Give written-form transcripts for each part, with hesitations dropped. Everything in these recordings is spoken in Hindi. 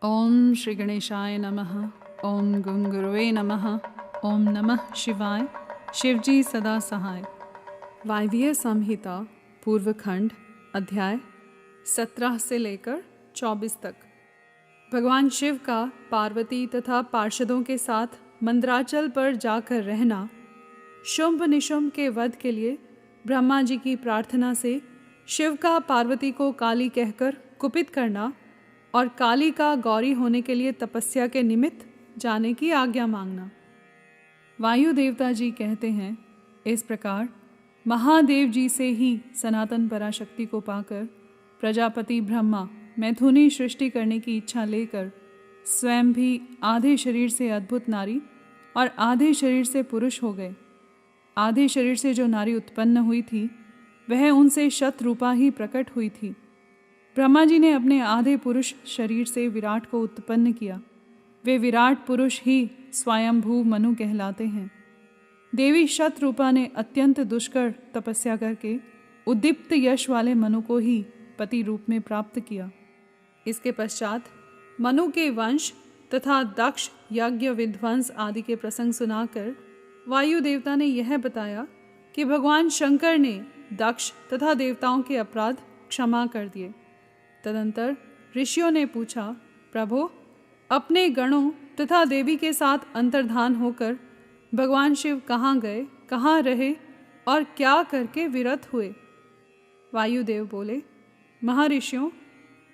ओम श्री गणेशाय नमः। ओम गं गुरुवे नमः। ओम नमः शिवाय। शिवजी सदा सहाय। वायवीय संहिता पूर्व खंड अध्याय 17 से लेकर 24 तक। भगवान शिव का पार्वती तथा पार्षदों के साथ मंदराचल पर जाकर रहना, शुंभ निशुंभ के वध के लिए ब्रह्मा जी की प्रार्थना से शिव का पार्वती को काली कहकर कुपित करना और काली का गौरी होने के लिए तपस्या के निमित्त जाने की आज्ञा मांगना। वायु देवता जी कहते हैं, इस प्रकार महादेव जी से ही सनातन पराशक्ति को पाकर प्रजापति ब्रह्मा मैथुनी सृष्टि करने की इच्छा लेकर स्वयं भी आधे शरीर से अद्भुत नारी और आधे शरीर से पुरुष हो गए। आधे शरीर से जो नारी उत्पन्न हुई थी वह उनसे शतरूपा ही प्रकट हुई थी। ब्रह्मा जी ने अपने आधे पुरुष शरीर से विराट को उत्पन्न किया। वे विराट पुरुष ही स्वयंभू मनु कहलाते हैं। देवी शतरूपा ने अत्यंत दुष्कर तपस्या करके उद्दीप्त यश वाले मनु को ही पति रूप में प्राप्त किया। इसके पश्चात मनु के वंश तथा दक्ष यज्ञ विध्वंस आदि के प्रसंग सुनाकर वायु देवता ने यह बताया कि भगवान शंकर ने दक्ष तथा देवताओं के अपराध क्षमा कर दिए। तदंतर ऋषियों ने पूछा, प्रभो, अपने गणों तथा देवी के साथ अंतर्धान होकर भगवान शिव कहाँ गए, कहाँ रहे और क्या करके विरत हुए? वायुदेव बोले, महर्षियों,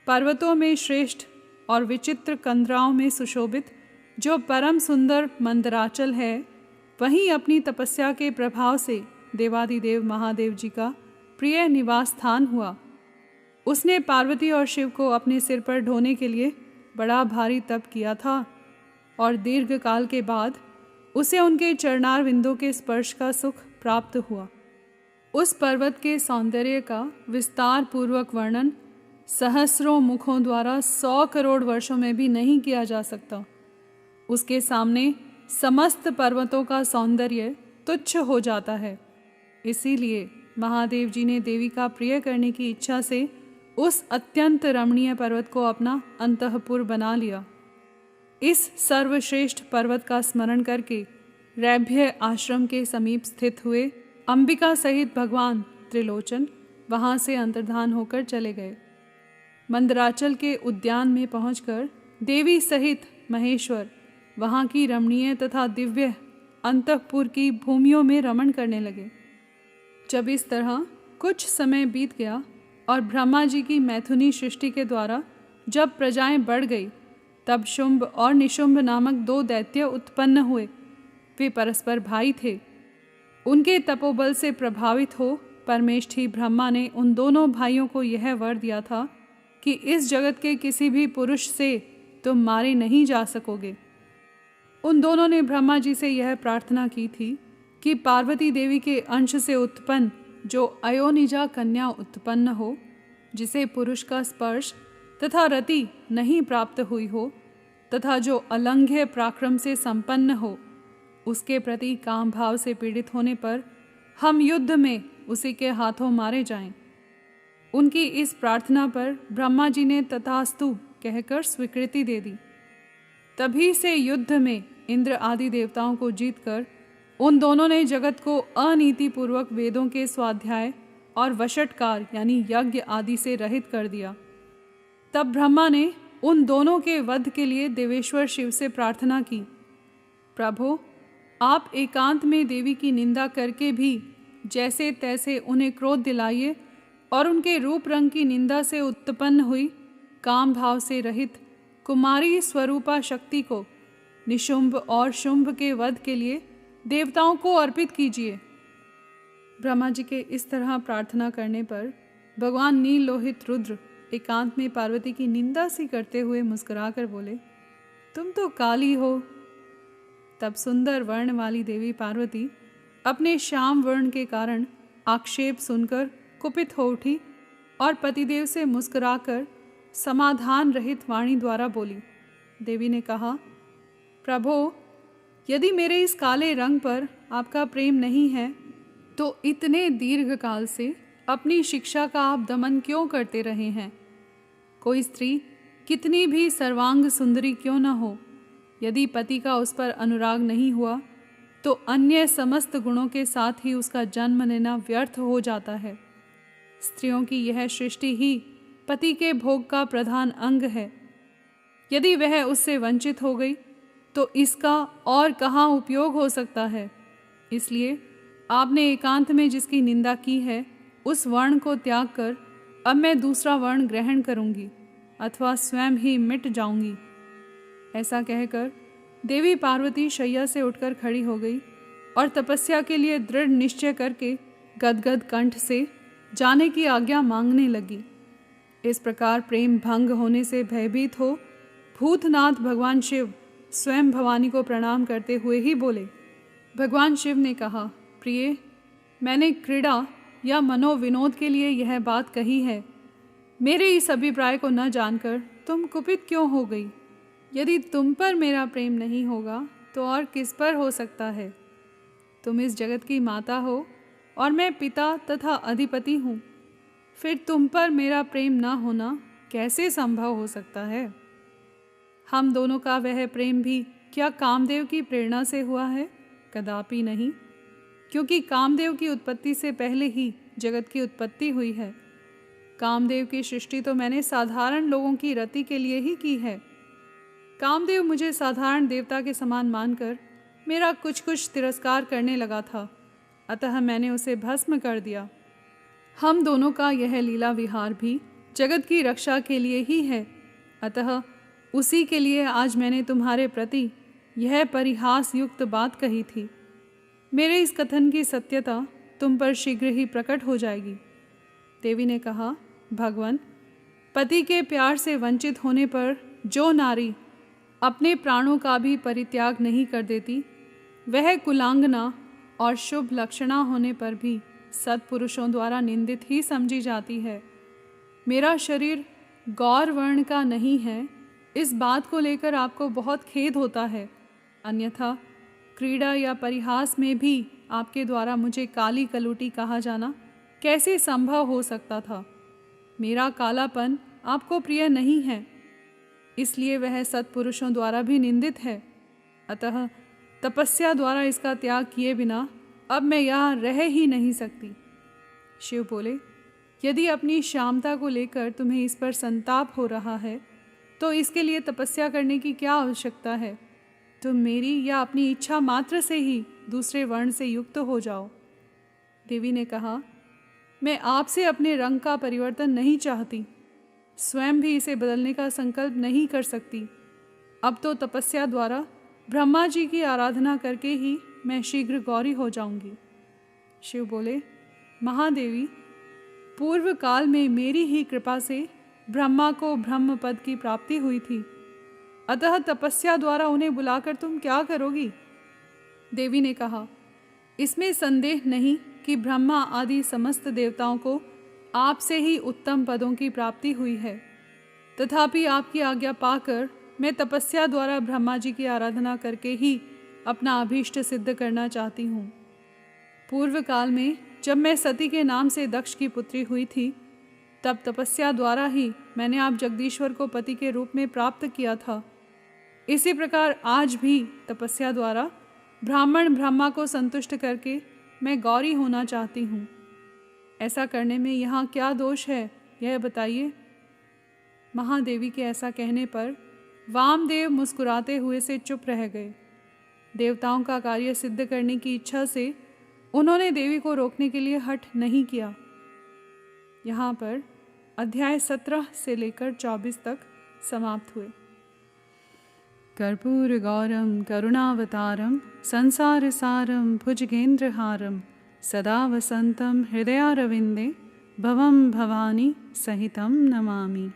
पर्वतों में श्रेष्ठ और विचित्र कंदराओं में सुशोभित जो परम सुंदर मंदराचल है, वहीं अपनी तपस्या के प्रभाव से देवादिदेव महादेव जी का प्रिय निवास स्थान हुआ। उसने पार्वती और शिव को अपने सिर पर ढोने के लिए बड़ा भारी तप किया था और दीर्घ काल के बाद उसे उनके चरणार विंदों के स्पर्श का सुख प्राप्त हुआ। उस पर्वत के सौंदर्य का विस्तार पूर्वक वर्णन सहस्रों मुखों द्वारा 100 करोड़ वर्षों में भी नहीं किया जा सकता। उसके सामने समस्त पर्वतों का सौंदर्य तुच्छ हो जाता है। इसीलिए महादेव जी ने देवी का प्रिय करने की इच्छा से उस अत्यंत रमणीय पर्वत को अपना अंतःपुर बना लिया। इस सर्वश्रेष्ठ पर्वत का स्मरण करके रैभ्य आश्रम के समीप स्थित हुए अंबिका सहित भगवान त्रिलोचन वहां से अंतर्धान होकर चले गए। मंदराचल के उद्यान में पहुंचकर देवी सहित महेश्वर वहां की रमणीय तथा दिव्य अंतःपुर की भूमियों में रमण करने लगे। जब इस तरह कुछ समय बीत गया और ब्रह्मा जी की मैथुनी सृष्टि के द्वारा जब प्रजाएं बढ़ गई, तब शुंभ और निशुंभ नामक 2 दैत्य उत्पन्न हुए। वे परस्पर भाई थे। उनके तपोबल से प्रभावित हो परमेष्ठी ब्रह्मा ने उन दोनों भाइयों को यह वर दिया था कि इस जगत के किसी भी पुरुष से तुम मारे नहीं जा सकोगे। उन दोनों ने ब्रह्मा जी से यह प्रार्थना की थी कि पार्वती देवी के अंश से उत्पन्न जो अयोनिजा कन्या उत्पन्न हो, जिसे पुरुष का स्पर्श तथा रति नहीं प्राप्त हुई हो तथा जो अलंघ्य पराक्रम से संपन्न हो, उसके प्रति काम भाव से पीड़ित होने पर हम युद्ध में उसी के हाथों मारे जाएं। उनकी इस प्रार्थना पर ब्रह्मा जी ने तथास्तु कहकर स्वीकृति दे दी। तभी से युद्ध में इंद्र आदि देवताओं को जीतकर उन दोनों ने जगत को अनीतिपूर्वक वेदों के स्वाध्याय और वशटकार यानी यज्ञ आदि से रहित कर दिया। तब ब्रह्मा ने उन दोनों के वध के लिए देवेश्वर शिव से प्रार्थना की, प्रभो, आप एकांत में देवी की निंदा करके भी जैसे तैसे उन्हें क्रोध दिलाइए और उनके रूप रंग की निंदा से उत्पन्न हुई काम भाव से रहित कुमारी स्वरूपा शक्ति को निशुंभ और शुंभ के वध के लिए देवताओं को अर्पित कीजिए। ब्रह्मा जी के इस तरह प्रार्थना करने पर भगवान नील लोहित रुद्र एकांत में पार्वती की निंदा सी करते हुए मुस्कुराकर बोले, तुम तो काली हो। तब सुंदर वर्ण वाली देवी पार्वती अपने श्याम वर्ण के कारण आक्षेप सुनकर कुपित हो उठी और पतिदेव से मुस्कुराकर समाधान रहित वाणी द्वारा बोली। देवी ने कहा, प्रभो, यदि मेरे इस काले रंग पर आपका प्रेम नहीं है तो इतने दीर्घ काल से अपनी शिक्षा का आप दमन क्यों करते रहे हैं? कोई स्त्री कितनी भी सर्वांग सुंदरी क्यों न हो, यदि पति का उस पर अनुराग नहीं हुआ तो अन्य समस्त गुणों के साथ ही उसका जन्म लेना व्यर्थ हो जाता है। स्त्रियों की यह सृष्टि ही पति के भोग का प्रधान अंग है। यदि वह उससे वंचित हो गई तो इसका और कहाँ उपयोग हो सकता है। इसलिए आपने एकांत में जिसकी निंदा की है उस वर्ण को त्याग कर अब मैं दूसरा वर्ण ग्रहण करूंगी अथवा स्वयं ही मिट जाऊंगी। ऐसा कहकर देवी पार्वती शैया से उठकर खड़ी हो गई और तपस्या के लिए दृढ़ निश्चय करके गदगद कंठ से जाने की आज्ञा मांगने लगी। इस प्रकार प्रेम भंग होने से भयभीत हो भूतनाथ भगवान शिव स्वयं भवानी को प्रणाम करते हुए ही बोले। भगवान शिव ने कहा, प्रिय, मैंने क्रीड़ा या मनोविनोद के लिए यह बात कही है। मेरे इस अभिप्राय को न जानकर तुम कुपित क्यों हो गई? यदि तुम पर मेरा प्रेम नहीं होगा तो और किस पर हो सकता है? तुम इस जगत की माता हो और मैं पिता तथा अधिपति हूँ। फिर तुम पर मेरा प्रेम न होना कैसे संभव हो सकता है? हम दोनों का वह प्रेम भी क्या कामदेव की प्रेरणा से हुआ है? कदापि नहीं, क्योंकि कामदेव की उत्पत्ति से पहले ही जगत की उत्पत्ति हुई है। कामदेव की सृष्टि तो मैंने साधारण लोगों की रति के लिए ही की है। कामदेव मुझे साधारण देवता के समान मानकर मेरा कुछ कुछ तिरस्कार करने लगा था, अतः मैंने उसे भस्म कर दिया। हम दोनों का यह लीला विहार भी जगत की रक्षा के लिए ही है, अतः उसी के लिए आज मैंने तुम्हारे प्रति यह परिहास युक्त बात कही थी। मेरे इस कथन की सत्यता तुम पर शीघ्र ही प्रकट हो जाएगी। देवी ने कहा, भगवान, पति के प्यार से वंचित होने पर जो नारी अपने प्राणों का भी परित्याग नहीं कर देती, वह कुलांगना और शुभ लक्षणा होने पर भी सत्पुरुषों द्वारा निंदित ही समझी जाती है। मेरा शरीर गौर वर्ण का नहीं है, इस बात को लेकर आपको बहुत खेद होता है। अन्यथा क्रीड़ा या परिहास में भी आपके द्वारा मुझे काली कलूटी कहा जाना कैसे संभव हो सकता था? मेरा कालापन आपको प्रिय नहीं है, इसलिए वह सत्पुरुषों द्वारा भी निंदित है। अतः तपस्या द्वारा इसका त्याग किए बिना अब मैं यहाँ रह ही नहीं सकती। शिव बोले, यदि अपनी श्यामता को लेकर तुम्हें इस पर संताप हो रहा है तो इसके लिए तपस्या करने की क्या आवश्यकता है? तुम मेरी या अपनी इच्छा मात्र से ही दूसरे वर्ण से युक्त हो जाओ। देवी ने कहा, मैं आपसे अपने रंग का परिवर्तन नहीं चाहती, स्वयं भी इसे बदलने का संकल्प नहीं कर सकती। अब तो तपस्या द्वारा ब्रह्मा जी की आराधना करके ही मैं शीघ्र गौरी हो जाऊंगी। शिव बोले, महादेवी, पूर्व काल में मेरी ही कृपा से ब्रह्मा को ब्रह्म पद की प्राप्ति हुई थी, अतः तपस्या द्वारा उन्हें बुलाकर तुम क्या करोगी? देवी ने कहा, इसमें संदेह नहीं कि ब्रह्मा आदि समस्त देवताओं को आपसे ही उत्तम पदों की प्राप्ति हुई है। तथापि आपकी आज्ञा पाकर मैं तपस्या द्वारा ब्रह्मा जी की आराधना करके ही अपना अभीष्ट सिद्ध करना चाहती हूँ। पूर्व काल में जब मैं सती के नाम से दक्ष की पुत्री हुई थी, तब तपस्या द्वारा ही मैंने आप जगदीश्वर को पति के रूप में प्राप्त किया था। इसी प्रकार आज भी तपस्या द्वारा ब्राह्मण ब्रह्मा को संतुष्ट करके मैं गौरी होना चाहती हूँ। ऐसा करने में यहाँ क्या दोष है, यह बताइए। महादेवी के ऐसा कहने पर वामदेव मुस्कुराते हुए से चुप रह गए। देवताओं का कार्य सिद्ध करने की इच्छा से उन्होंने देवी को रोकने के लिए हठ नहीं किया। यहाँ पर अध्याय 17 से लेकर 24 तक समाप्त हुए। कर्पूर गौरम करुणावतारम संसार सारम भुजगेंद्रहारम सदा वसंतम हृदयारविंदे भवम भवानी सहितम नमामि।